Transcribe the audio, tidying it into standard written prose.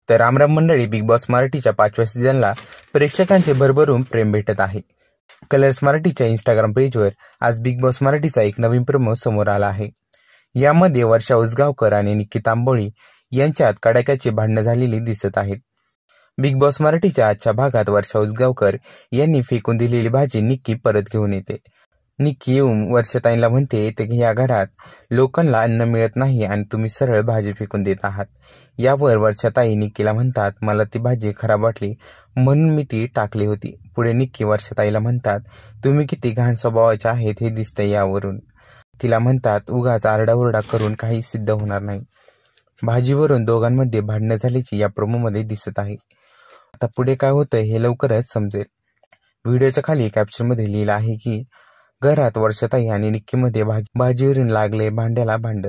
तर रामराम मंडळी, बिग बॉस मराठीच्या 5व्या सीझनला प्रेक्षकांचे भरभरून प्रेम भेटत आहे. कलर्स मराठीच्या इंस्टाग्राम पेजवर आज बिग बॉस मराठीचा एक नवीन प्रोमो समोर आला आहे. यामध्ये वर्षा उसगावकर आणि निक्की तांबोळी यांच्यात कडाक्याची भांडणं झालेली दिसत आहेत. बिग बॉस मराठीच्या आजच्या भागात वर्षा उसगावकर यांनी फेकून दिलेली भाजी निक्की परत घेऊन येते. निक्की येऊन वर्षाताईंना म्हणते की या घरात लोकांना अन्न मिळत नाही आणि तुम्ही सरळ भाजी फेकून देत आहात. यावर वर्षाताई निक्कीला म्हणतात, मला ती भाजी खराब वाटली म्हणून मी ती टाकली होती. पुढे निक्की वर्षाताईला म्हणतात, तुम्ही किती घाण स्वभावाचे आहेत हे दिसतंय यावरून. तिला म्हणतात, उगाच आरडाओरडा करून काही सिद्ध होणार नाही. भाजीवरून दोघांमध्ये भांडणं झाल्याची या प्रोमोमध्ये दिसत आहे. आता पुढे काय होतं हे लवकरच समजेल. व्हिडिओच्या खाली कॅप्शनमध्ये लिहिलं आहे की घरात वर्षाताई आणि निक्कीमध्ये भाजीवरून लागले भांड्याला भांड.